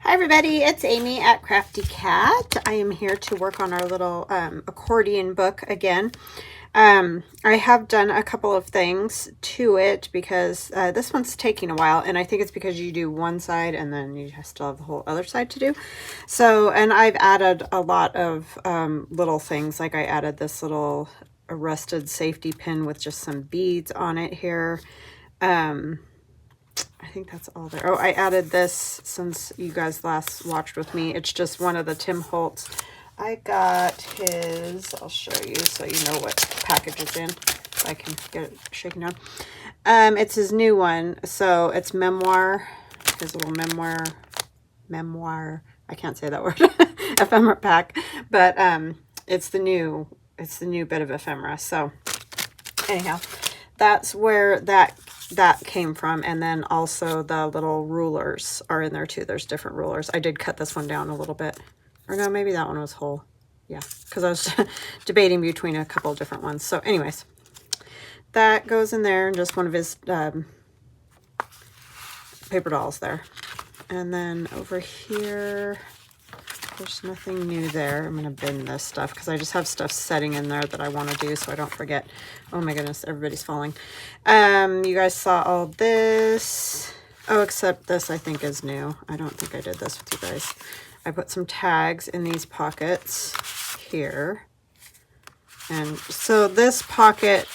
Hi everybody, it's Amy at Crafty Cat. I am here to work on our little accordion book again. I have done a couple of things to it because this one's taking a while, and I think it's because you do one side and then you still have the whole other side to do. So, and I've added a lot of little things, like I added this little rusted safety pin with just some beads on it here. I think that's all there. Oh, I added this since you guys last watched with me. It's just one of the Tim Holtz. I got his, I'll show you so you know what package it's in, so I can get it shaken down. It's his new one. So it's Memoir, his little memoir, I can't say that word, ephemera pack, but it's the new bit of ephemera. So anyhow, that's where that came from. And then also the little rulers are in there too. There's different rulers. I did cut this one down a little bit, or no, maybe that one was whole. Yeah, because I was debating between a couple of different ones. So anyways, that goes in there, and just one of his paper dolls there. And then over here, there's nothing new there. I'm going to bin this stuff because I just have stuff setting in there that I want to do so I don't forget. Oh my goodness, everybody's falling. You guys saw all this. Oh, except this I think is new. I don't think I did this with you guys. I put some tags in these pockets here. And so this pocket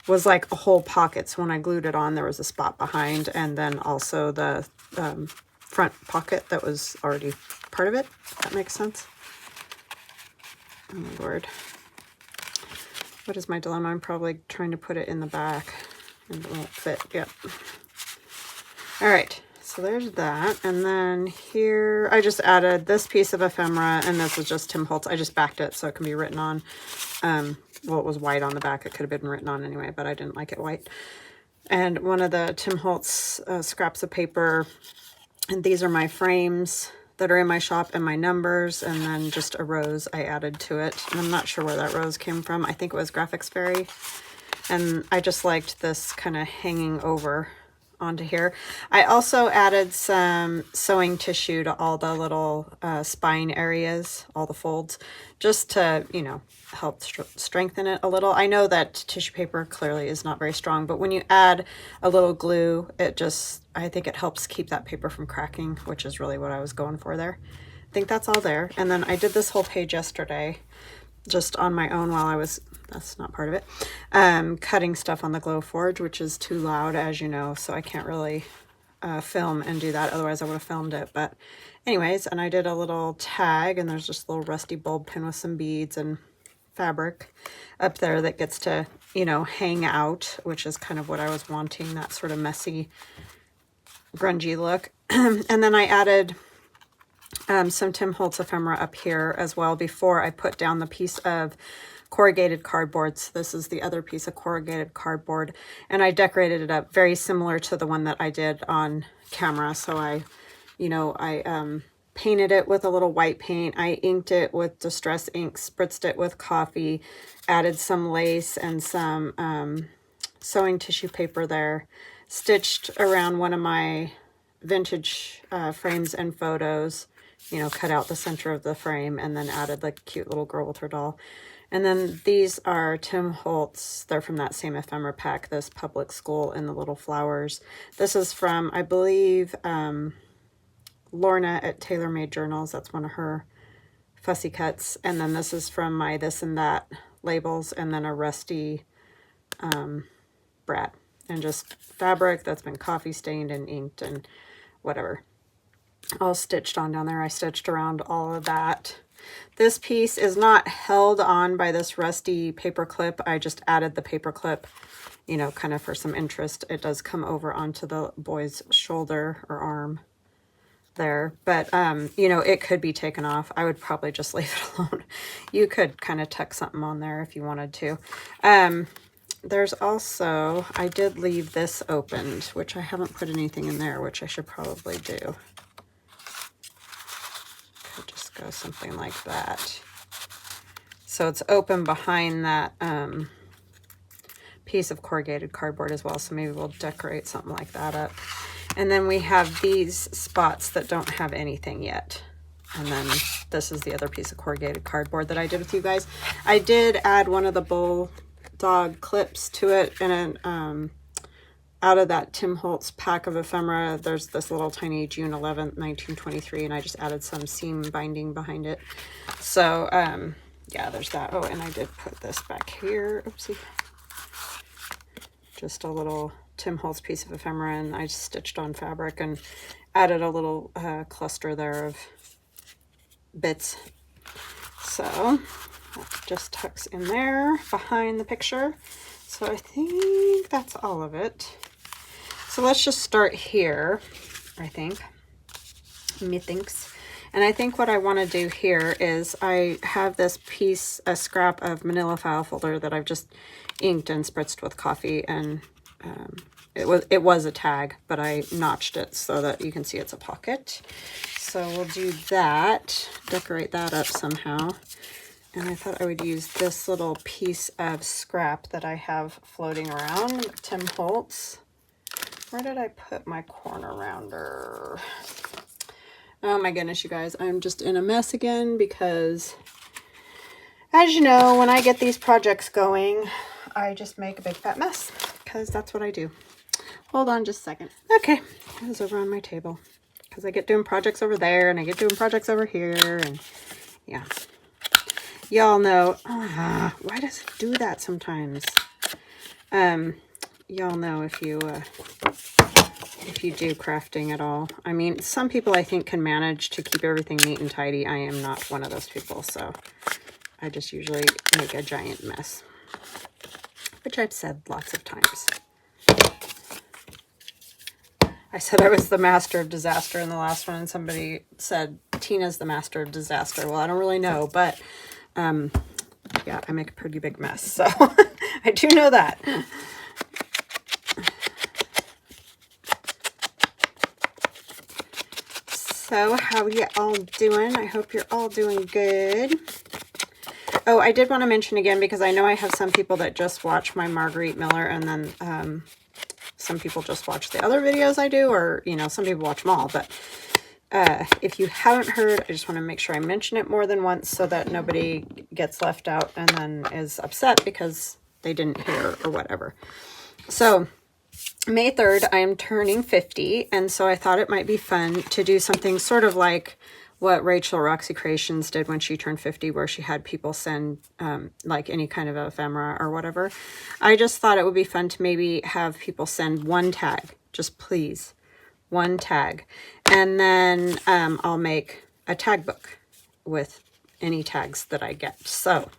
was like a whole pocket. So when I glued it on, there was a spot behind, and then also the front pocket that was already part of it. If that makes sense. Oh my Lord. What is my dilemma? I'm probably trying to put it in the back and it won't fit. Yep. All right. So there's that. And then here, I just added this piece of ephemera, and this is just Tim Holtz. I just backed it so it can be written on. Well, it was white on the back. It could have been written on anyway, but I didn't like it white. And one of the Tim Holtz scraps of paper. And these are my frames that are in my shop and my numbers, and then just a rose I added to it. And I'm not sure where that rose came from. I think it was Graphics Fairy. And I just liked this kind of hanging over onto here. I also added some sewing tissue to all the little spine areas, all the folds, just to, you know, help strengthen it a little. I know that tissue paper clearly is not very strong, but when you add a little glue, it just, I think it helps keep that paper from cracking, which is really what I was going for there. I think that's all there. And then I did this whole page yesterday just on my own while I was, that's not part of it, cutting stuff on the Glowforge, which is too loud, as you know, so I can't really film and do that. Otherwise I would have filmed it. But anyways, and I did a little tag, and there's just a little rusty bulb pin with some beads and fabric up there that gets to, you know, hang out, which is kind of what I was wanting, that sort of messy, grungy look. And then I added some Tim Holtz ephemera up here as well before I put down the piece of corrugated cardboard. So this is the other piece of corrugated cardboard, and I decorated it up very similar to the one that I did on camera. So I painted it with a little white paint. I inked it with Distress ink, spritzed it with coffee, added some lace and some sewing tissue paper there, stitched around one of my vintage frames and photos, you know, cut out the center of the frame, and then added like a cute little girl with her doll. And then these are Tim Holtz. They're from that same ephemera pack, this Public School and the Little Flowers. This is from, I believe, Lorna at Tailor Made Journals. That's one of her fussy cuts. And then this is from my This and That labels, and then a rusty Brat. And just fabric that's been coffee stained and inked and whatever. All stitched on down there. I stitched around all of that. This piece is not held on by this rusty paper clip. I just added the paper clip, you know, kind of for some interest. It does come over onto the boy's shoulder or arm there, but you know, it could be taken off. I would probably just leave it alone. You could kind of tuck something on there if you wanted to. There's also, I did leave this opened, which I haven't put anything in there, which I should probably do. Could just go something like that. So it's open behind that piece of corrugated cardboard as well, so maybe we'll decorate something like that up. And then we have these spots that don't have anything yet. And then this is the other piece of corrugated cardboard that I did with you guys. I did add one of the bulldog clips to it, and out of that Tim Holtz pack of ephemera, there's this little tiny June 11th, 1923, and I just added some seam binding behind it. So, yeah, there's that. Oh, and I did put this back here. Oopsie. Just a little Tim Holtz piece of ephemera, and I stitched on fabric and added a little cluster there of bits. So that just tucks in there behind the picture. So I think that's all of it. So let's just start here, I think. Methinks. And I think what I want to do here is I have this piece, a scrap of manila file folder that I've just inked and spritzed with coffee, and it was a tag, but I notched it so that you can see it's a pocket. So we'll do that, decorate that up somehow. And I thought I would use this little piece of scrap that I have floating around, Tim Holtz. Where did I put my corner rounder? Oh my goodness, you guys, I'm just in a mess again because, as you know, when I get these projects going, I just make a big fat mess because that's what I do. Hold on just a second. Okay, it was over on my table because I get doing projects over there and I get doing projects over here, and yeah. Y'all know, why does it do that sometimes? Y'all know if you do crafting at all. I mean, some people I think can manage to keep everything neat and tidy. I am not one of those people, so I just usually make a giant mess, which I've said lots of times. I said I was the master of disaster in the last one, and somebody said Tina's the master of disaster. Well, I don't really know, but yeah, I make a pretty big mess, so I do know that. So how are you all doing? I hope you're all doing good. Oh, I did want to mention again, because I know I have some people that just watch my Marguerite Miller, and then some people just watch the other videos I do, or, you know, some people watch them all. But if you haven't heard, I just want to make sure I mention it more than once so that nobody gets left out and then is upset because they didn't hear or whatever. So May 3rd, I am turning 50, and so I thought it might be fun to do something sort of like what Rachel Roxy Creations did when she turned 50, where she had people send like any kind of ephemera or whatever. I just thought it would be fun to maybe have people send one tag, just please, one tag. And then I'll make a tag book with any tags that I get. So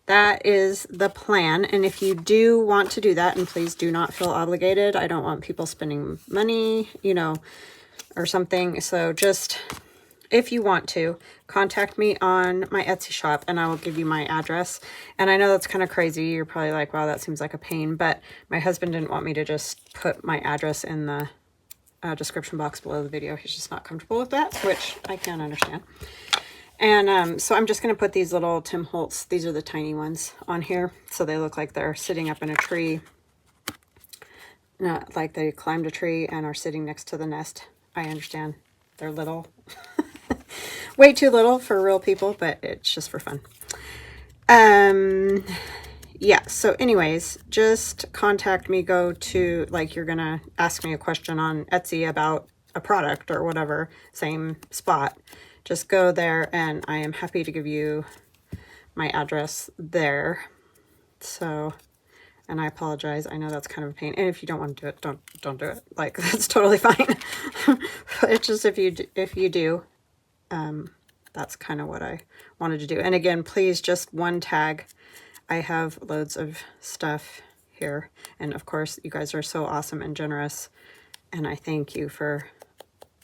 that is the plan. And if you do want to do that, and please do not feel obligated, I don't want people spending money, you know, or something. So just, if you want to, contact me on my Etsy shop and I will give you my address. And I know that's kind of crazy. You're probably like, wow, that seems like a pain. But my husband didn't want me to just put my address in the description box below the video. He's just not comfortable with that, which I can understand. And so I'm just going to put these little Tim Holtz, these are the tiny ones, on here. So they look like they're sitting up in a tree. Not like they climbed a tree and are sitting next to the nest. I understand. They're little. Way too little for real people, but it's just for fun. Yeah, so anyways, just contact me. Go to, like, you're gonna ask me a question on Etsy about a product or whatever, same spot. Just go there and I am happy to give you my address there. So, and I apologize, I know that's kind of a pain. And if you don't want to do it, don't do it. Like, that's totally fine. It's just if you do, that's kind of what I wanted to do. And again, please, just one tag. I have loads of stuff here. And of course, you guys are so awesome and generous. And I thank you for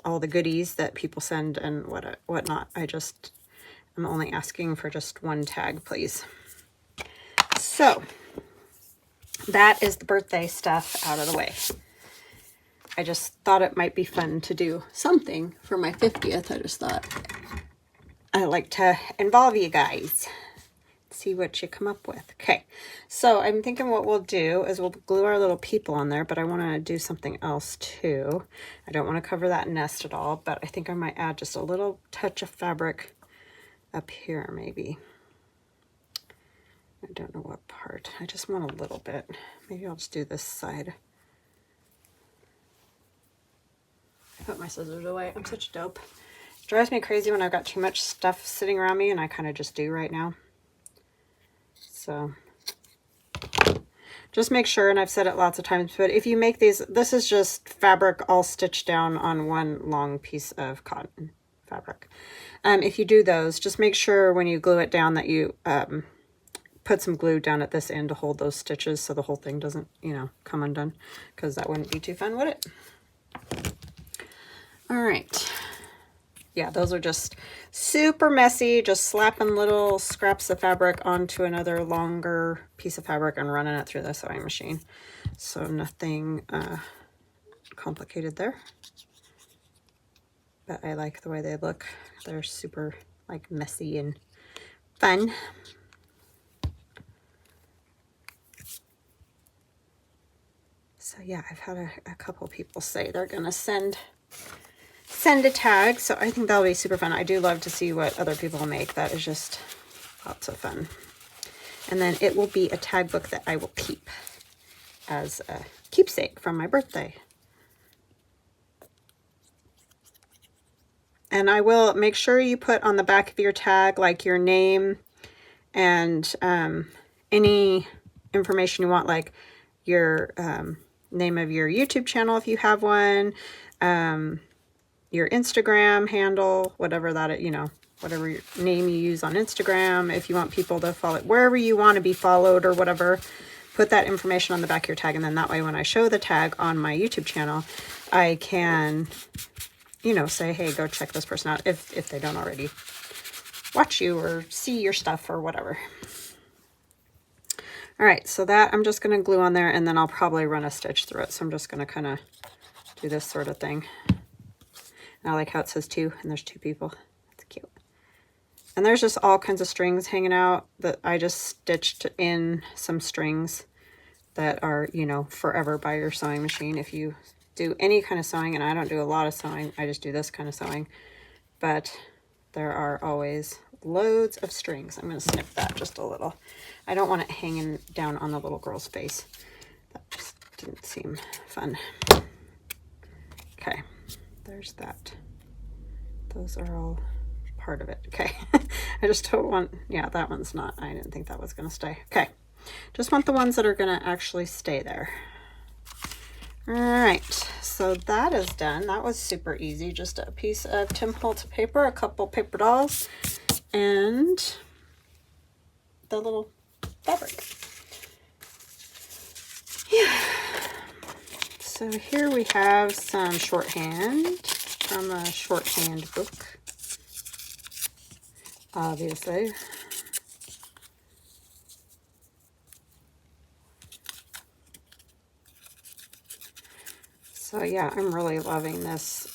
all the goodies that people send and whatnot. I'm only asking for just one tag, please. So that is the birthday stuff out of the way. I just thought it might be fun to do something for my 50th. I just thought I like to involve you guys. see what you come up with. Okay, so I'm thinking what we'll do is we'll glue our little people on there, but I want to do something else too. I don't want to cover that nest at all, but I think I might add just a little touch of fabric up here maybe. I don't know what part. I just want a little bit. Maybe I'll just do this side. I put my scissors away. I'm such a dope. It drives me crazy when I've got too much stuff sitting around me, and I kind of just do right now. So just make sure, and I've said it lots of times, but if you make these, this is just fabric all stitched down on one long piece of cotton fabric. If you do those, just make sure when you glue it down that you put some glue down at this end to hold those stitches so the whole thing doesn't, you know, come undone, because that wouldn't be too fun, would it? All right. Yeah, those are just super messy, just slapping little scraps of fabric onto another longer piece of fabric and running it through the sewing machine. So nothing complicated there. But I like the way they look. They're super like messy and fun. So yeah, I've had a couple people say they're gonna send a tag, so I think that'll be super fun. I do love to see what other people make. That is just lots of fun. And then it will be a tag book that I will keep as a keepsake from my birthday. And I will make sure you put on the back of your tag like your name and any information you want, like your name of your YouTube channel if you have one, your Instagram handle, whatever that, you know, whatever your name you use on Instagram. If you want people to follow it, wherever you want to be followed or whatever, put that information on the back of your tag. And then that way, when I show the tag on my YouTube channel, I can, you know, say, hey, go check this person out if they don't already watch you or see your stuff or whatever. All right, so that I'm just going to glue on there, and then I'll probably run a stitch through it. So I'm just going to kind of do this sort of thing. And I like how it says 2 and there's 2 people. That's cute. And there's just all kinds of strings hanging out that I just stitched in some strings that are, you know, forever by your sewing machine. If you do any kind of sewing, and I don't do a lot of sewing, I just do this kind of sewing, but there are always loads of strings. I'm going to snip that just a little. I don't want it hanging down on the little girl's face. That just didn't seem fun. Okay, there's that. Those are all part of it. Okay, I just don't want, yeah, that one's not, I didn't think that was going to stay. Okay, just want the ones that are going to actually stay there. All right, so that is done. That was super easy. Just a piece of Tim Holtz paper, a couple paper dolls, and the little fabric. Yeah. So here we have some shorthand from a shorthand book, obviously. So yeah, I'm really loving this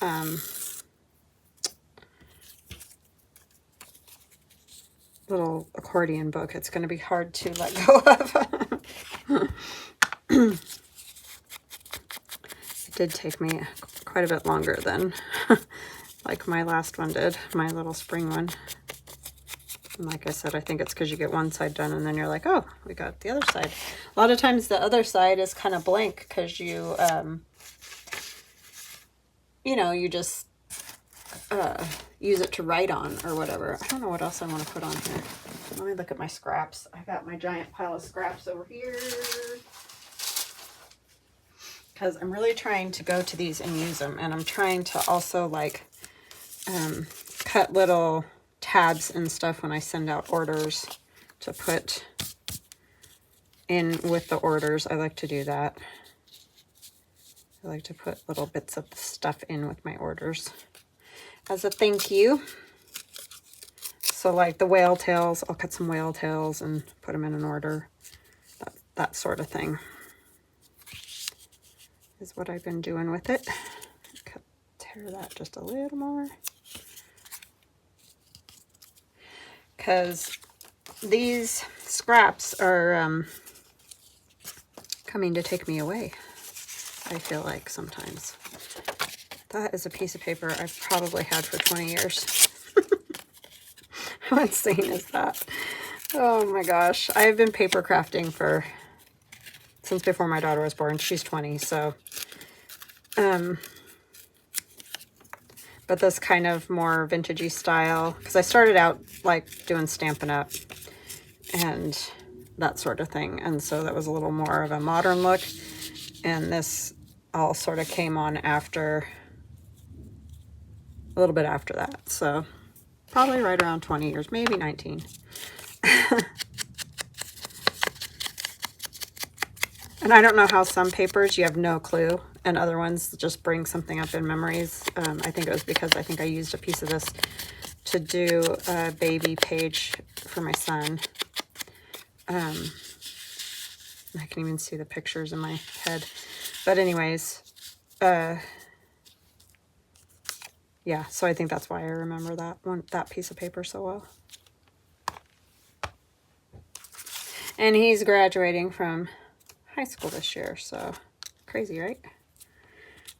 little accordion book. It's going to be hard to let go of. It did take me quite a bit longer than like my last one did, my little spring one. And like I said, I think it's because you get one side done and then you're like, oh, we got the other side. A lot of times the other side is kind of blank because you, you know, you just use it to write on or whatever. I don't know what else I want to put on here. Let me look at my scraps. I got my giant pile of scraps over here because I'm really trying to go to these and use them. And I'm trying to also like cut little tabs and stuff when I send out orders to put in with the orders. I like to do that. I like to put little bits of stuff in with my orders as a thank you. So like the whale tails, I'll cut some whale tails and put them in an order. That sort of thing is what I've been doing with it. Tear that just a little more. Because these scraps are coming to take me away, I feel like sometimes. That is a piece of paper I've probably had for 20 years. How insane is that? Oh my gosh. I've been paper crafting since before my daughter was born. She's 20, so but this kind of more vintagey style, because I started out like doing Stampin' Up and that sort of thing, and so that was a little more of a modern look, and this all sort of came on after, a little bit after that, so probably right around 20 years, maybe 19. And I don't know how some papers you have no clue, and other ones just bring something up in memories. I think it was because I think I used a piece of this to do a baby page for my son. I can even see the pictures in my head. But anyways, yeah, so I think that's why I remember that piece of paper so well. And he's graduating from high school this year, so crazy, right?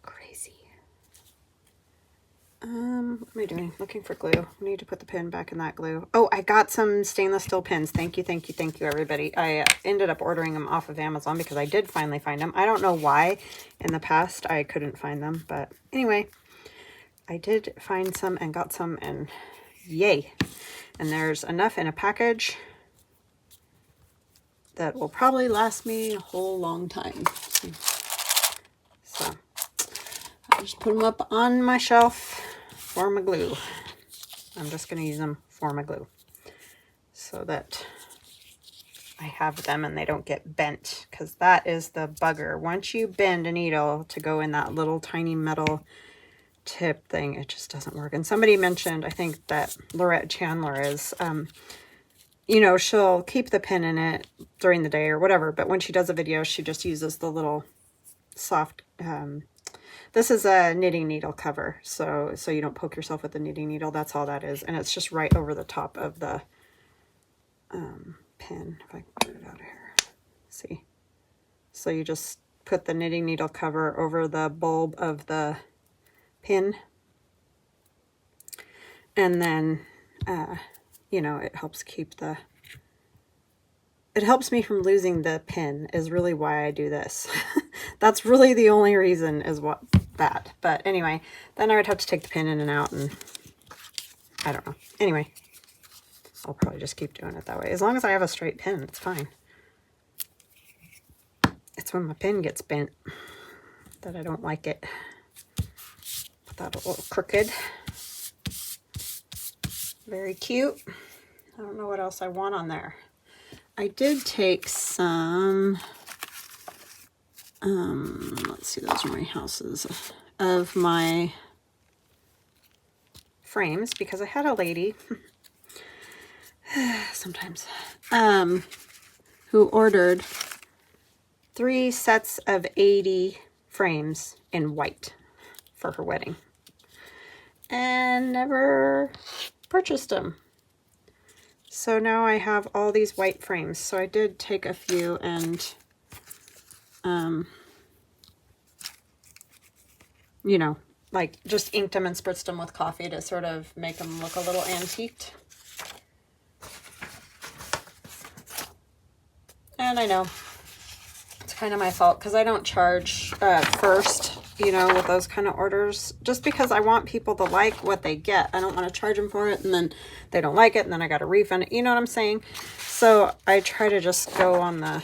Crazy. What am I doing? Looking for glue. I need to put the pin back in that glue. Oh, I got some stainless steel pins. Thank you, thank you, thank you, everybody. I ended up ordering them off of Amazon because I did finally find them. I don't know why in the past I couldn't find them, but anyway, I did find some and got some, and yay. And there's enough in a package that will probably last me a whole long time. So I'll just put them up on my shelf for my glue. I'm just going to use them for my glue so that I have them and they don't get bent, because that is the bugger. Once you bend a needle to go in that little tiny metal tip thing, it just doesn't work. And somebody mentioned, I think that Lorette Chandler is, you know, she'll keep the pin in it during the day or whatever, but when she does a video, she just uses the little soft, this is a knitting needle cover, so you don't poke yourself with the knitting needle. That's all that is, and it's just right over the top of the pin. If I can get it out of here, see. So you just put the knitting needle cover over the bulb of the pin, and then you know, it helps keep the, it helps me from losing the pin is really why I do this. That's really the only reason is that. But anyway, then I would have to take the pin in and out, and I don't know. Anyway, I'll probably just keep doing it that way. As long as I have a straight pin, it's fine. It's when my pin gets bent that I don't like it. Put that a little crooked. Very cute. I don't know what else I want on there. I did take some, let's see, those are my houses, of my frames, because I had a lady, sometimes, who ordered 3 sets of 80 frames in white for her wedding, and never purchased them. So now I have all these white frames. So I did take a few and, you know, like just inked them and spritzed them with coffee to sort of make them look a little antiqued. And I know it's kind of my fault because I don't charge first, you know, with those kind of orders, just because I want people to like what they get. I don't want to charge them for it and then they don't like it and then I got to refund it. You know what I'm saying? So I try to just go on the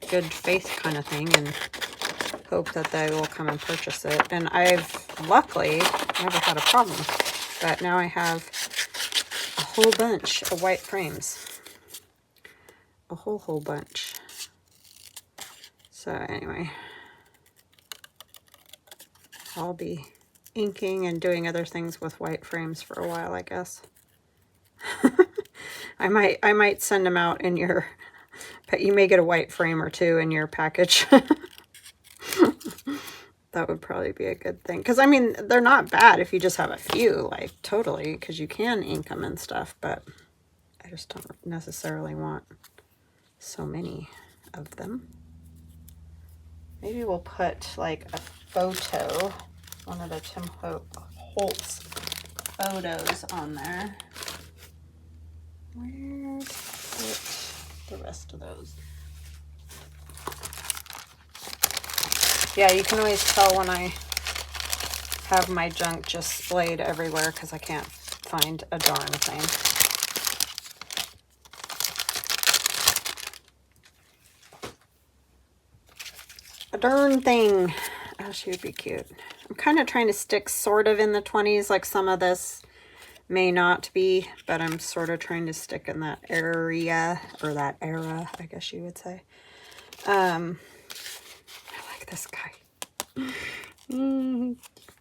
good faith kind of thing and hope that they will come and purchase it. And I've luckily never had a problem, but now I have a whole bunch of white frames, a whole bunch. So anyway, I'll be inking and doing other things with white frames for a while, I guess. I might send them out in your, but you may get a white frame or two in your package. That would probably be a good thing. Because, I mean, they're not bad if you just have a few, like, totally, because you can ink them and stuff, but I I just don't necessarily want so many of them. Maybe we'll put like a photo, one of the Tim Holtz photos on there. Where's the rest of those? Yeah, you can always tell when I have my junk just splayed everywhere because I can't find a darn thing. A darn thing. Oh, she would be cute. I'm kind of trying to stick sort of in the 20s, like some of this may not be, but I'm sort of trying to stick in that area, or that era, I guess you would say. I like this guy.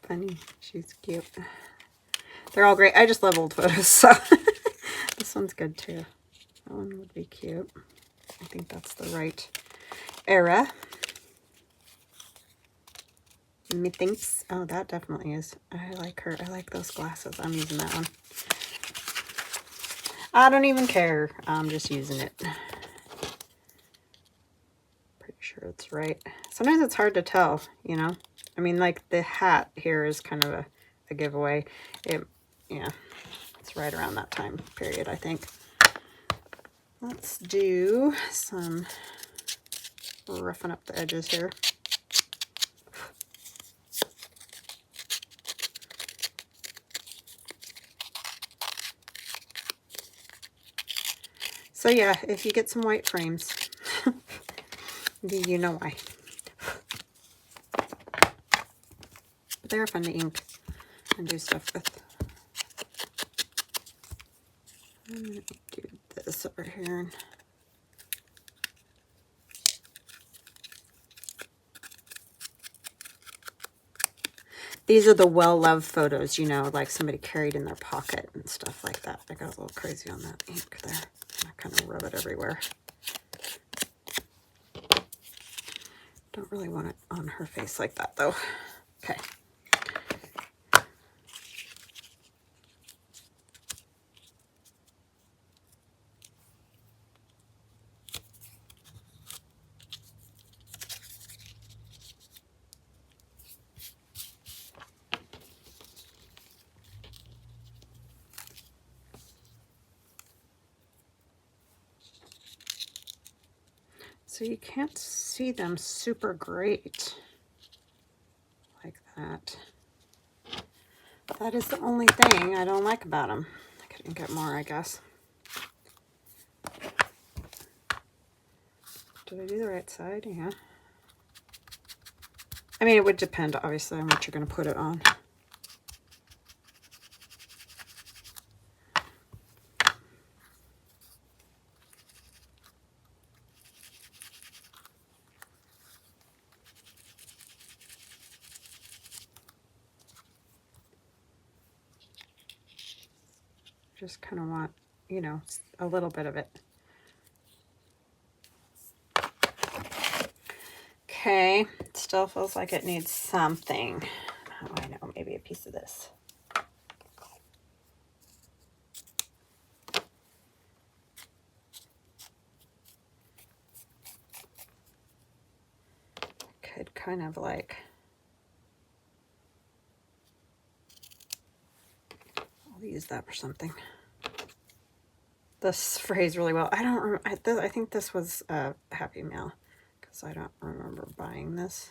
Funny. She's cute. They're all great. I just love old photos, so this one's good too. That one would be cute. I think that's the right era. Methinks. Oh, that definitely is. I like her. I like those glasses. I'm using that one. I don't even care. I'm just using it. Pretty sure it's right. Sometimes it's hard to tell, you know. I mean, like the hat here is kind of a giveaway. Yeah, it's right around that time period, I think. Let's do some roughing up the edges here. So yeah, if you get some white frames, you know why. But they're fun to ink and do stuff with. I'm going to do this over here. These are the well-loved photos, you know, like somebody carried in their pocket and stuff like that. I got a little crazy on that ink there. I kind of rub it everywhere. Don't really want it on her face like that, though. Okay. So you can't see them super great like that. That is the only thing I don't like about them. I couldn't get more, I guess. Did I do the right side? Yeah. I mean, it would depend, obviously, on what you're going to put it on. Just kind of want, you know, a little bit of it. Okay, it still feels like it needs something. Oh, I know, maybe a piece of this. Could kind of like, I'll use that for something. This phrase really well. I don't remember, I think this was a Happy Meal, because I don't remember buying this.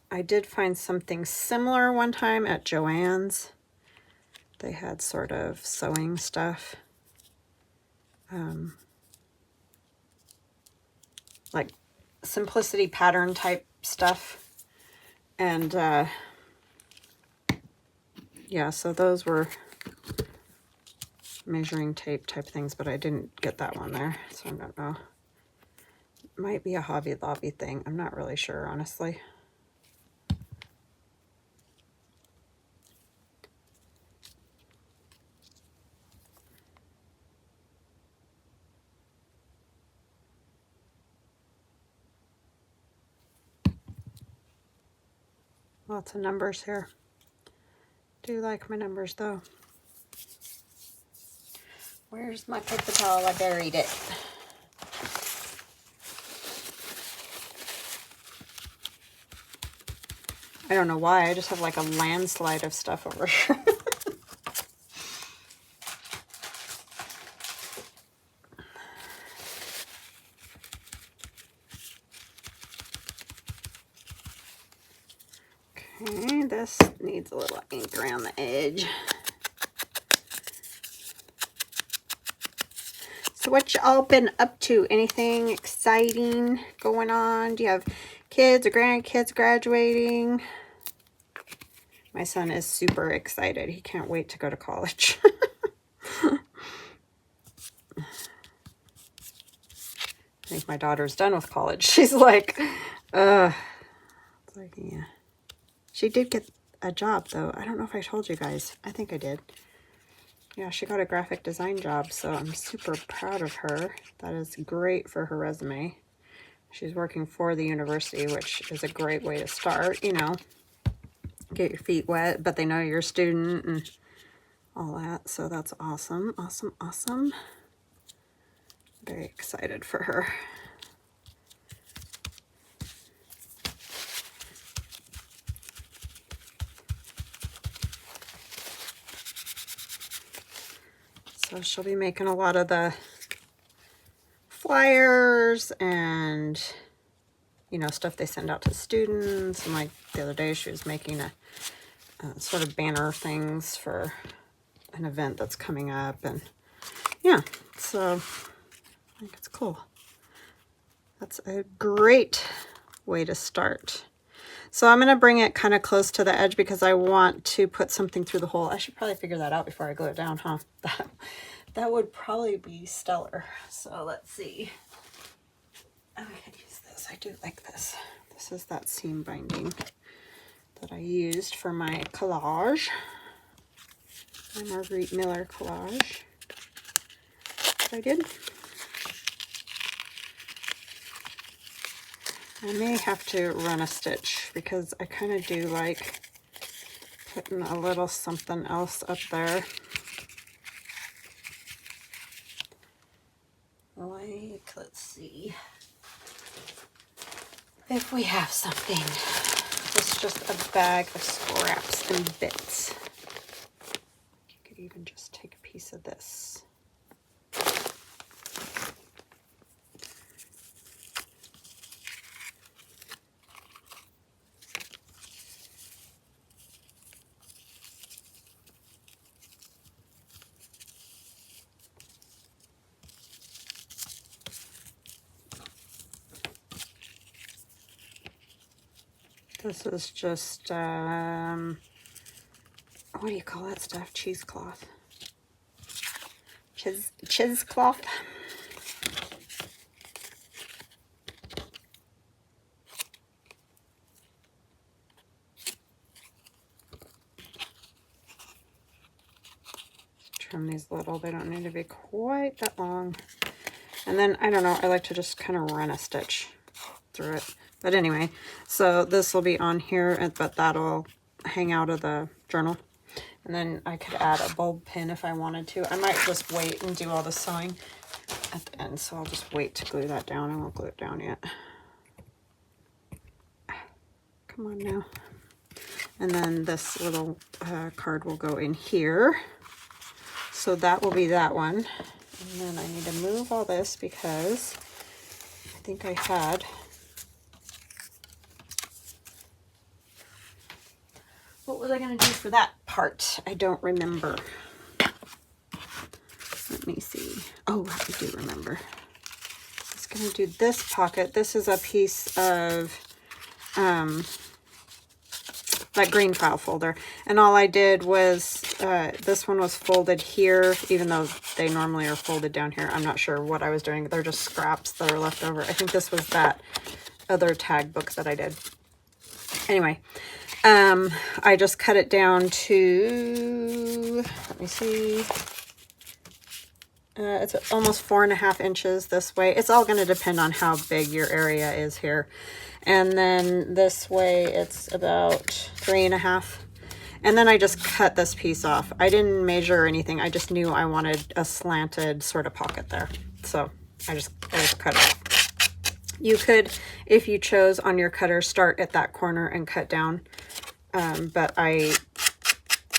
I did find something similar one time at Joann's. They had sort of sewing stuff. Like simplicity pattern type stuff. And yeah, so those were measuring tape type things, but I didn't get that one there, so I don't know. It might be a Hobby Lobby thing. I'm not really sure, honestly. Lots of numbers here. Do like my numbers though. Where's my paper towel? I buried it. I don't know why. I just have like a landslide of stuff over here. Okay, this needs a little ink around the edge. So what you all been up to? Anything exciting going on? Do you have kids or grandkids graduating? My son is super excited. He can't wait to go to college. I think my daughter's done with college. She's like, it's like, yeah. She did get a job, though. I don't know if I told you guys. I think I did. Yeah, she got a graphic design job, so I'm super proud of her. That is great for her resume. She's working for the university, which is a great way to start, you know. Get your feet wet, but they know you're a student and all that. So that's awesome, awesome, awesome. Very excited for her. So she'll be making a lot of the flyers and, you know, stuff they send out to students. And like the other day, she was making a sort of banner things for an event that's coming up. And yeah, so I think it's cool. That's a great way to start. So I'm going to bring it kind of close to the edge because I want to put something through the hole. I should probably figure that out before I glue it down, huh? That would probably be stellar. So let's see. Oh, I could use this. I do like this. This is that seam binding that I used for my collage. My Marguerite Miller collage that I did. I may have to run a stitch because I kind of do like putting a little something else up there. Like, let's see if we have something. It's just a bag of scraps and bits. You could even just take a piece of this. This is just, what do you call that stuff? Cheesecloth. Cheesecloth. Trim these little, they don't need to be quite that long. And then, I don't know, I like to just kind of run a stitch through it. But anyway, so this will be on here, but that'll hang out of the journal. And then I could add a bulb pin if I wanted to. I might just wait and do all the sewing at the end. So I'll just wait to glue that down. I won't glue it down yet. Come on now. And then this little card will go in here. So that will be that one. And then I need to move all this because I think I had... What was I going to do for that part? I don't remember. Let me see. Oh, I do remember. I was going to do this pocket. This is a piece of that green file folder. And all I did was, this one was folded here, even though they normally are folded down here. I'm not sure what I was doing. They're just scraps that are left over. I think this was that other tag book that I did. Anyway. I just cut it down to, let me see, it's almost 4.5 inches this way. It's all going to depend on how big your area is here. And then this way it's about 3.5. And then I just cut this piece off. I didn't measure or anything. I just knew I wanted a slanted sort of pocket there. So I just cut it off. You could, if you chose on your cutter, start at that corner and cut down. But I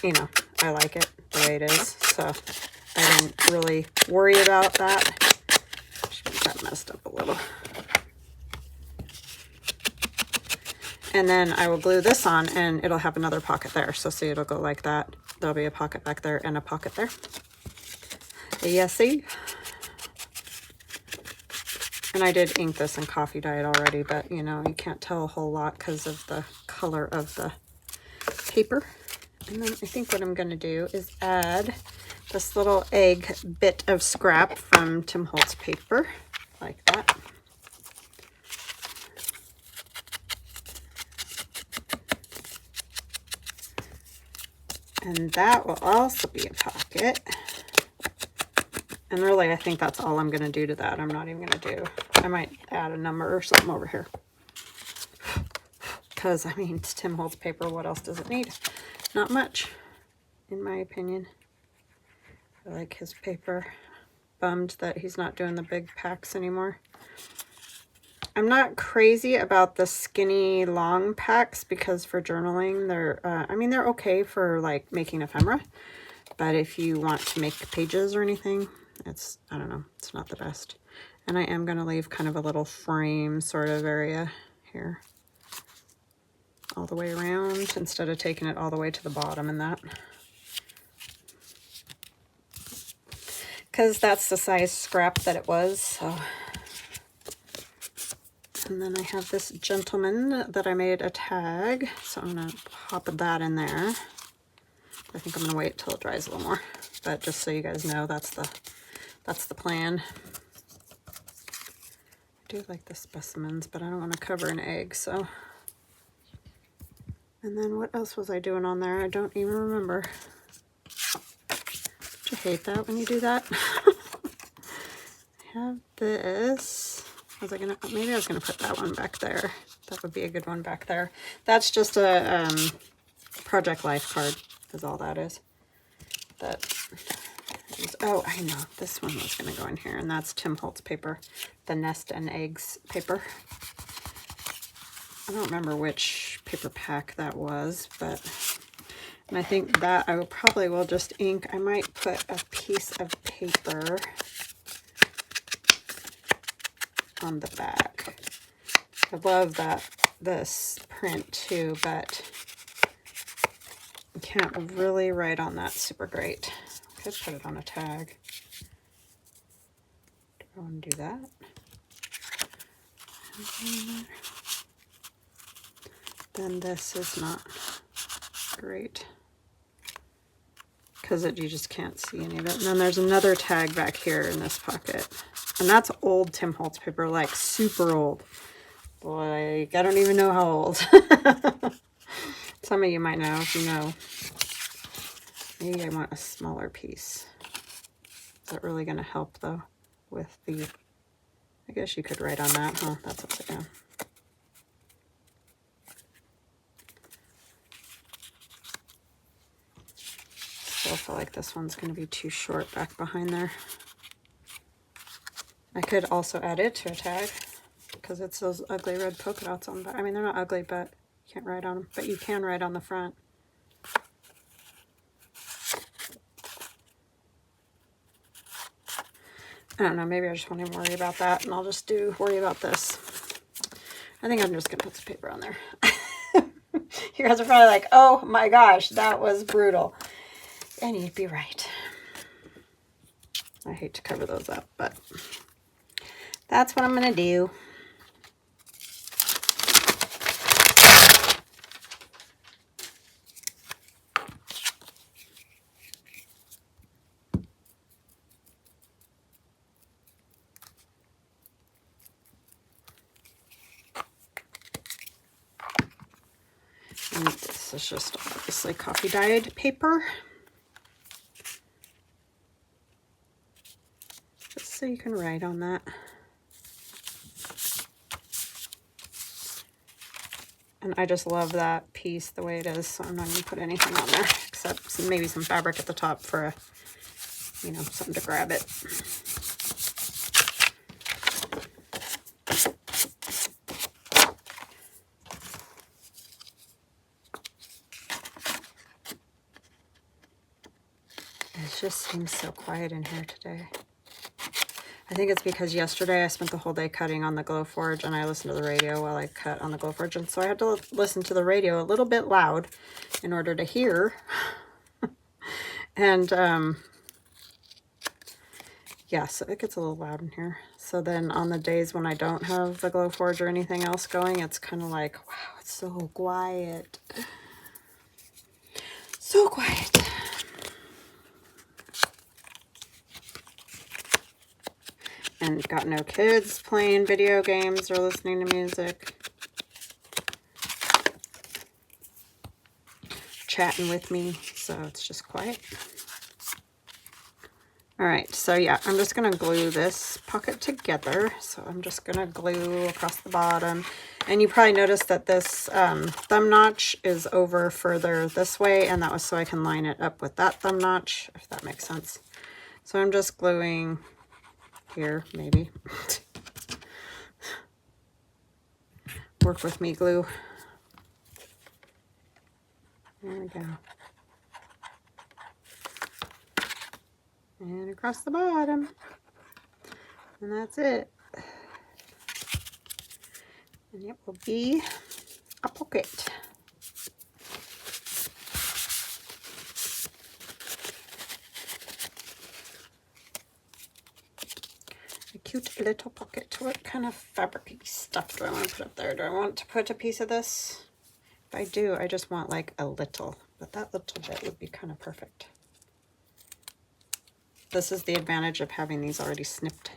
like it the way it is. So I didn't really worry about that. That messed up a little. And then I will glue this on and it'll have another pocket there. So see, it'll go like that. There'll be a pocket back there and a pocket there. Yeah, see? And I did ink this in coffee dye already, but you know, you can't tell a whole lot because of the color of the paper. And then I think what I'm going to do is add this little egg bit of scrap from Tim Holtz paper, like that. And that will also be a pocket. And really, I think that's all I'm going to do to that. I'm not even going to do, I might add a number or something over here. Because, I mean, it's Tim Holtz paper. What else does it need? Not much, in my opinion. I like his paper. Bummed that he's not doing the big packs anymore. I'm not crazy about the skinny long packs because for journaling, they're, I mean, they're okay for like making ephemera. But if you want to make pages or anything, it's, I don't know, it's not the best. And I am going to leave kind of a little frame sort of area here all the way around instead of taking it all the way to the bottom and that. Because that's the size scrap that it was. So. And then I have this gentleman that I made a tag. So I'm going to pop that in there. I think I'm going to wait till it dries a little more. But just so you guys know, that's the plan. I do like the specimens, but I don't want to cover an egg, so. And then what else was I doing on there? I don't even remember. Don't you hate that when you do that? I have this. Was I gonna, maybe I was gonna put that one back there. That would be a good one back there. That's just a Project Life card, is all that is. That is, oh, I know, this one was gonna go in here, and that's Tim Holtz paper, the Nest and Eggs paper. I don't remember which paper pack that was, but, and I think that I will probably will just ink. I might put a piece of paper on the back. I love this print too, but I can't really write on that super great. I could put it on a tag. Do I want to do that? Then this is not great because you just can't see any of it. And then there's another tag back here in this pocket. And that's old Tim Holtz paper, like super old. Like, I don't even know how old. Some of you might know if you know. Maybe I want a smaller piece. Is that really going to help, though, with the... I guess you could write on that, huh? That's upside down. Still feel like this one's going to be too short back behind there. I could also add it to a tag because it's those ugly red polka dots on the back. I mean, they're not ugly, but you can't write on them. But you can write on the front. I don't know. Maybe I just won't even worry about that, and I'll just worry about this. I think I'm just going to put some paper on there. You guys are probably like, oh my gosh, that was brutal. And you'd be right. I hate to cover those up, but... that's what I'm going to do. And this is just obviously coffee dyed paper. Just so you can write on that. And I just love that piece the way it is, so I'm not going to put anything on there except maybe some fabric at the top for a, you know, something to grab it. It just seems so quiet in here today. I think it's because yesterday I spent the whole day cutting on the Glowforge, and I listened to the radio while I cut on the Glowforge, and so I had to listen to the radio a little bit loud in order to hear. And yeah, so it gets a little loud in here. So then on the days when I don't have the Glowforge or anything else going, it's kind of like, wow, it's so quiet. So quiet. And got no kids playing video games or listening to music. Chatting with me, so it's just quiet. Alright, so yeah, I'm just going to glue this pocket together. So I'm just going to glue across the bottom. And you probably noticed that this thumb notch is over further this way, and that was so I can line it up with that thumb notch, if that makes sense. So I'm just gluing here, maybe. Work with me, glue. There we go. And across the bottom. And that's it. And it will be a pocket. A cute little pocket. What kind of fabric stuff do I want to put up there? Do I want to put a piece of this? If I do, I just want like a little. But that little bit would be kind of perfect. This is the advantage of having these already snipped.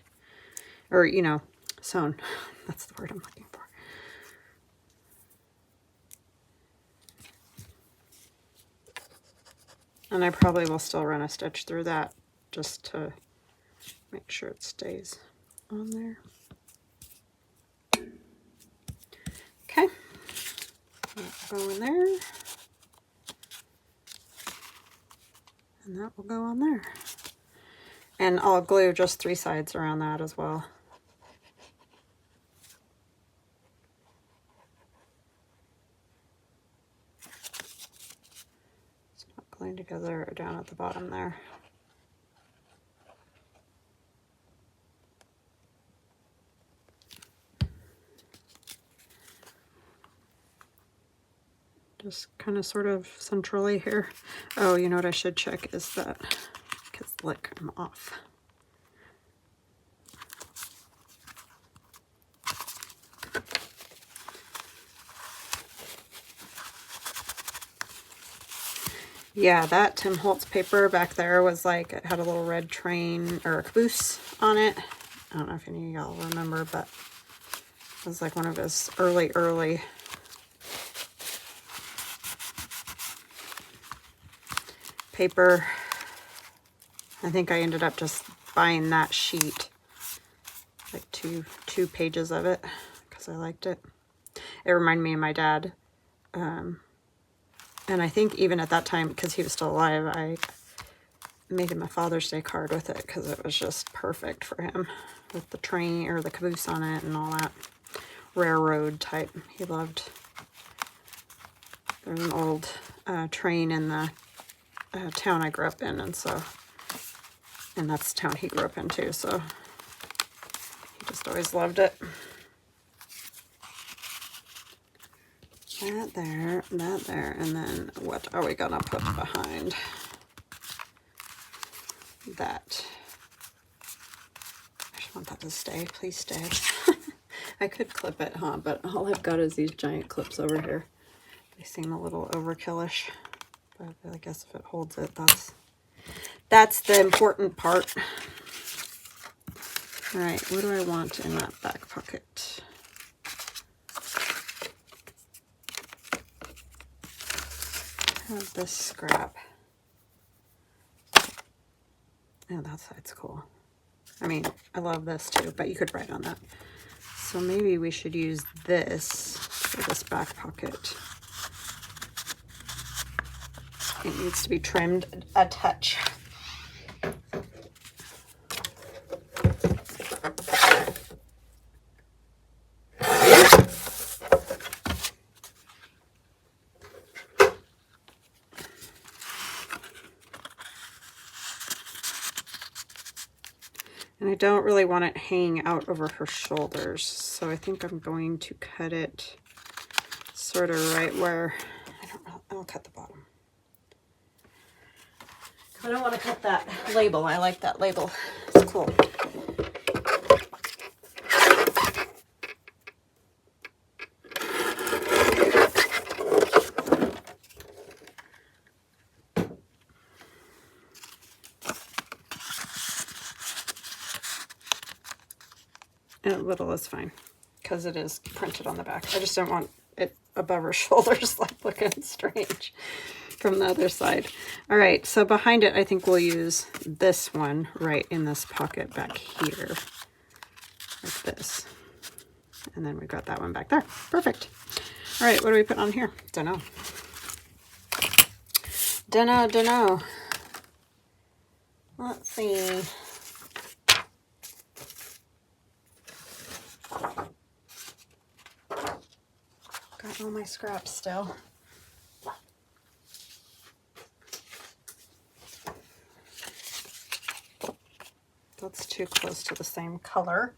Or, you know, sewn. That's the word I'm looking for. And I probably will still run a stitch through that just to make sure it stays on there. Okay. That will go in there. And that will go on there. And I'll glue just 3 sides around that as well. It's not gluing together down at the bottom there. Just kind of sort of centrally here. Oh, you know what I should check is that, because look, I'm off. Yeah, that Tim Holtz paper back there was like, it had a little red train or a caboose on it. I don't know if any of y'all remember, but it was like one of his early paper. I think I ended up just buying that sheet, like two pages of it, because I liked it. It reminded me of my dad. And I think even at that time, because he was still alive, I made him a Father's Day card with it because it was just perfect for him, with the train or the caboose on it and all that railroad type. He loved. There's an old train in the town I grew up in, and that's the town he grew up in too, so he just always loved it. That there, and then what are we gonna put behind that? I just want that to stay. Please stay. I could clip it, huh? But all I've got is these giant clips over here. They seem a little overkillish, but I guess if it holds it, that's the important part. All right, what do I want in that back pocket? Have this scrap. Oh, that side's cool. I mean, I love this too, but you could write on that. So maybe we should use this for this back pocket. It needs to be trimmed a touch. And I don't really want it hanging out over her shoulders, so I think I'm going to cut it sort of right where, I don't know, I'll cut the bottom. I don't want to cut that label. I like that label. It's cool. And a little is fine because it is printed on the back. I just don't want it above her shoulders like looking strange from the other side. All right, so behind it, I think we'll use this one right in this pocket back here, like this. And then we got that one back there. Perfect. All right, what do we put on here? Don't know. Don't know. Let's see. Got all my scraps still. That's too close to the same color.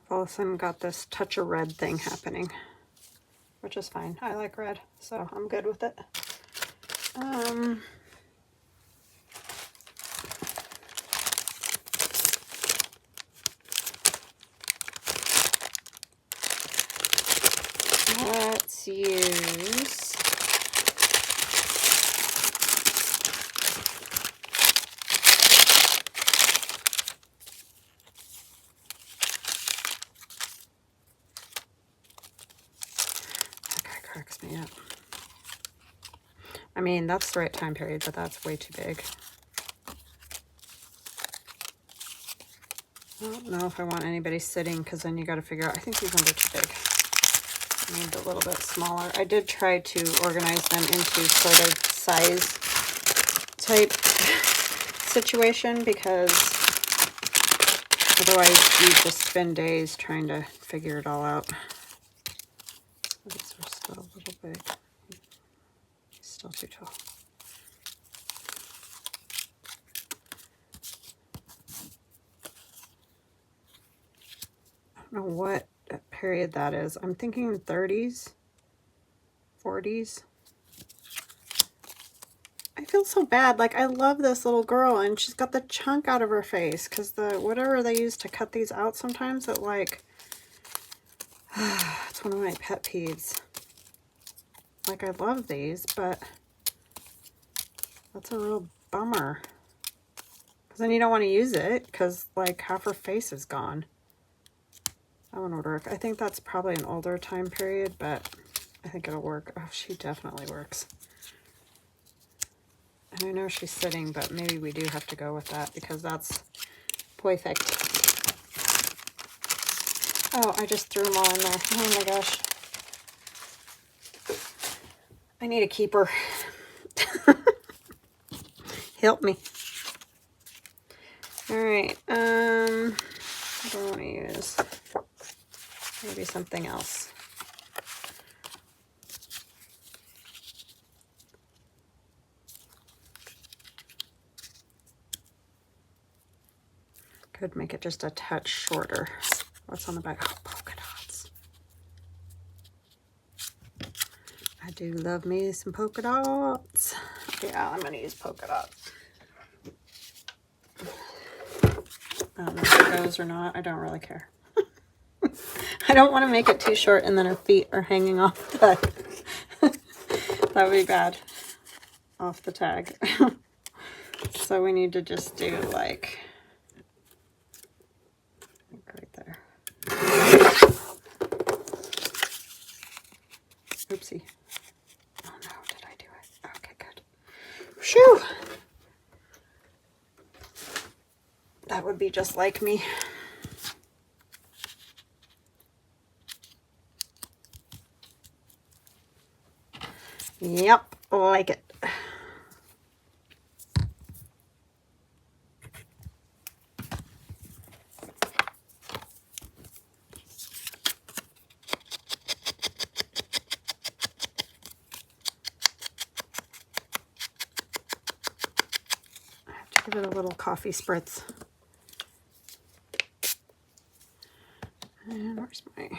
All of a sudden got this touch of red thing happening, which is fine. I like red, so I'm good with it. Let's use that guy cracks me up. I mean, that's the right time period, but that's way too big. I don't know if I want anybody sitting, because then you got to figure out, I think these ones are too big. I need a little bit smaller. I did try to organize them into sort of size type situation, because otherwise you just spend days trying to figure it all out. These are still a little big. Still too tall. I don't know what period that is. I'm thinking 30s, 40s. I feel so bad. Like, I love this little girl, and she's got the chunk out of her face, because the whatever they use to cut these out sometimes, it like, it's one of my pet peeves. Like, I love these, but that's a real bummer. Because then you don't want to use it, because like half her face is gone. That one would work. I think that's probably an older time period, but I think it'll work. Oh, she definitely works. And I know she's sitting, but maybe we do have to go with that, because that's perfect. Oh, I just threw them all in there. Oh my gosh. I need a keeper. Help me. All right. What do I want to use? Maybe something else. Could make it just a touch shorter. What's on the back? Oh, polka dots. I do love me some polka dots. Yeah, I'm going to use polka dots. I don't know if it goes or not. I don't really care. I don't want to make it too short and then her feet are hanging off the... That would be bad. Off the tag. So we need to just do like right there. Oopsie. Oh no, did I do it? Okay, good. Phew! That would be just like me. Yep, like it. Give it a little coffee spritz. And where's my...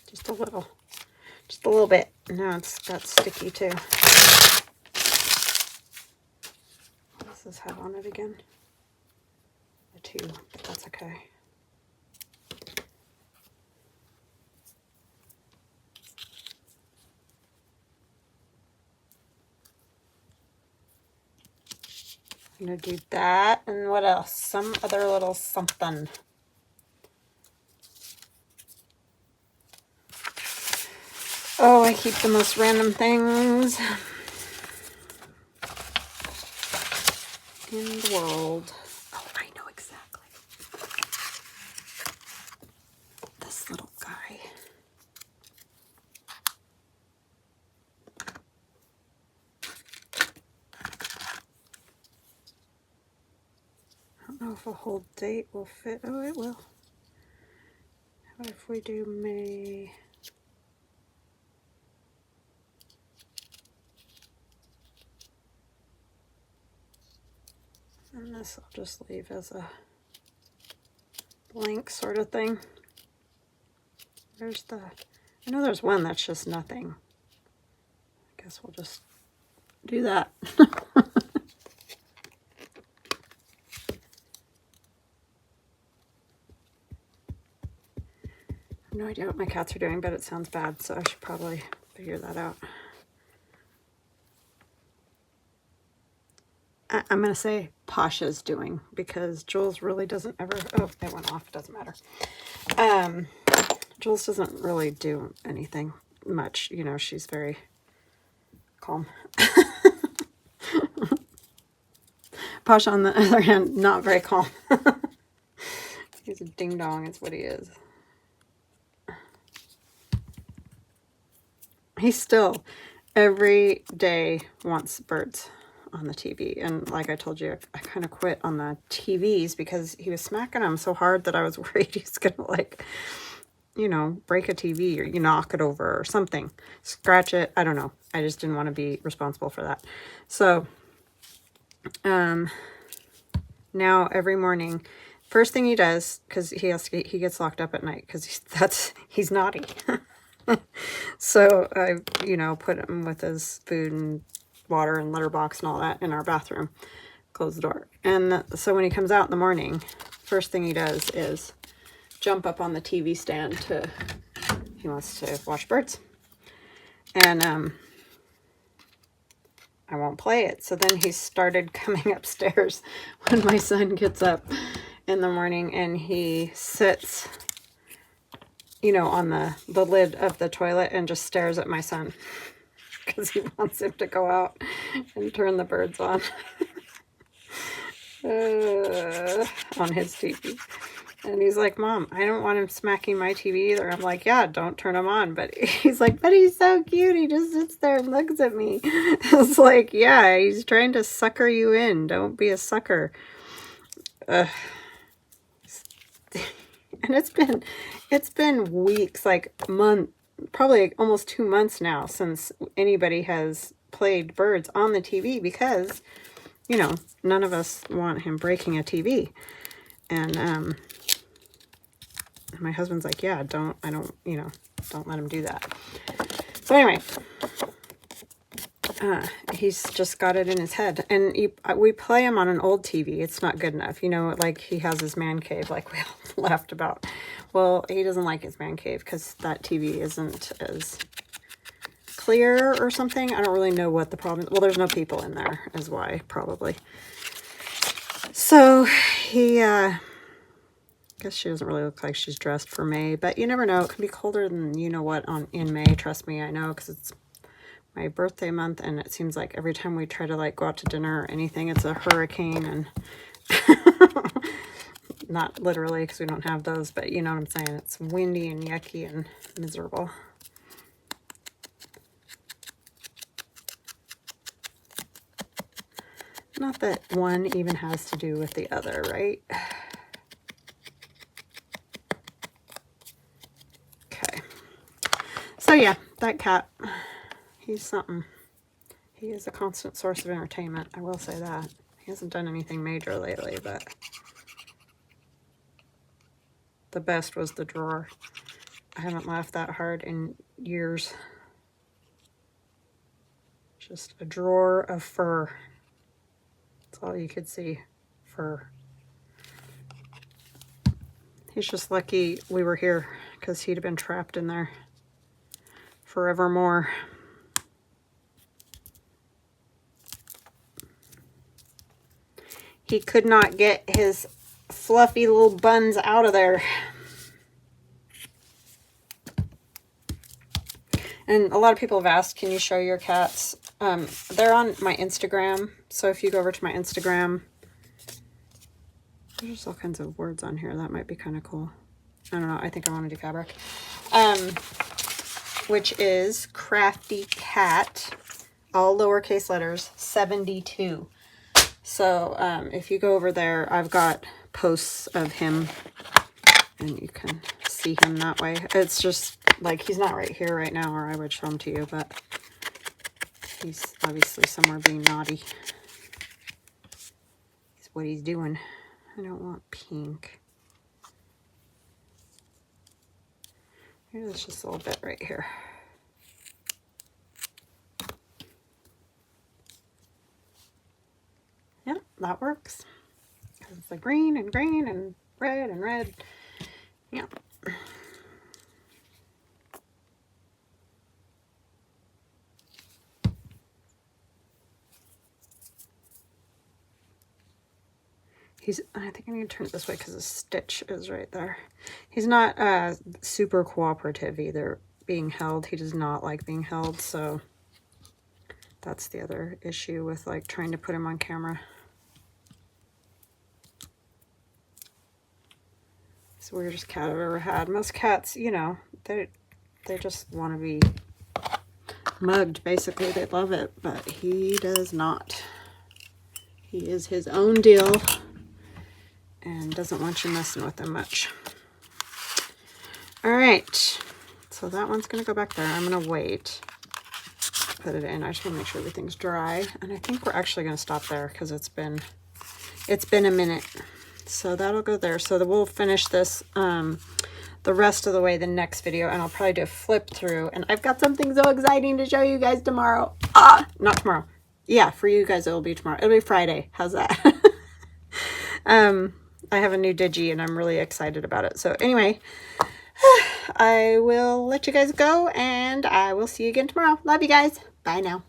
Just a little bit. Now it's got sticky too. What does this have on it again? A 2, but that's okay. I'm gonna do that, and what else? Some other little something. Oh, I keep the most random things in the world. Oh, I know exactly. This little guy. I don't know if a whole date will fit. Oh, it will. What if we do May? And this I'll just leave as a blank sort of thing. There's the, I know there's one that's just nothing. I guess we'll just do that. I have no idea what my cats are doing, but it sounds bad, so I should probably figure that out. I'm going to say Pasha's doing, because Jules really doesn't ever... Oh, it went off. It doesn't matter. Jules doesn't really do anything much. You know, she's very calm. Pasha, on the other hand, not very calm. He's a ding-dong, is what he is. He still, every day, wants birds on the TV. And like I told you, I kind of quit on the TVs because he was smacking them so hard that I was worried he's going to, like, you know, break a TV or you knock it over or something. Scratch it. I don't know. I just didn't want to be responsible for that. So, now every morning, first thing he does, because he gets locked up at night because he's naughty. So I, you know, put him with his food and water and litter box and all that in our bathroom. Close the door. And so when he comes out in the morning, first thing he does is jump up on the TV stand he wants to watch birds. And I won't play it. So then he started coming upstairs when my son gets up in the morning, and he sits, you know, on the lid of the toilet and just stares at my son because he wants him to go out and turn the birds on on his TV. And he's like, Mom, I don't want him smacking my TV either. I'm like, yeah, don't turn him on. But he's like, but he's so cute. He just sits there and looks at me. It's like, yeah, he's trying to sucker you in. Don't be a sucker. And it's been weeks, like probably almost 2 months now since anybody has played birds on the TV because, you know, none of us want him breaking a TV. And my husband's like, yeah, don't let him do that. So anyway, he's just got it in his head. And we play him on an old TV. It's not good enough. You know, like he has his man cave, like we all laughed about. Well, he doesn't like his man cave because that TV isn't as clear or something. I don't really know what the problem is. Well, there's no people in there is why, probably. So he... I guess she doesn't really look like she's dressed for May, but you never know. It can be colder than you know what in May. Trust me, I know, because it's my birthday month, and it seems like every time we try to like go out to dinner or anything, it's a hurricane. And not literally, because we don't have those, but you know what I'm saying. It's windy and yucky and miserable. Not that one even has to do with the other, right? Okay. So yeah, that cat, he's something. He is a constant source of entertainment, I will say that. He hasn't done anything major lately, but the best was the drawer. I haven't laughed that hard in years. Just a drawer of fur. That's all you could see, fur. He's just lucky we were here, because he'd have been trapped in there forevermore. He could not get his fluffy little buns out of there. And a lot of people have asked, can you show your cats? They're on my Instagram. So if you go over to my Instagram, there's all kinds of words on here. That might be kind of cool. I don't know. I think I want to do fabric. Which is ScrappyShak, all lowercase letters, 72. So if you go over there, I've got posts of him, and you can see him that way. It's just like, he's not right here right now, or I would show him to you, but he's obviously somewhere being naughty. That's what he's doing. I don't want pink. Maybe there's just a little bit right here. Yeah, that works. Because it's like green and red and red. Yeah. I think I need to turn it this way because the stitch is right there. He's not super cooperative either being held. He does not like being held, so that's the other issue with like trying to put him on camera. It's the weirdest cat I've ever had. Most cats, you know, they just want to be mugged, basically. They love it, but he does not. He is his own deal and doesn't want you messing with him much. All right, so that one's gonna go back there. I'm gonna wait, put it in. I just want to make sure everything's dry, and I think we're actually gonna stop there because it's been a minute. So that'll go there. So that we'll finish this the rest of the way the next video, and I'll probably do a flip through. And I've got something so exciting to show you guys tomorrow. Not tomorrow. Yeah, for you guys it'll be tomorrow. It'll be Friday. How's that? I have a new digi and I'm really excited about it. So anyway, I will let you guys go, and I will see you again tomorrow. Love you guys. Bye now.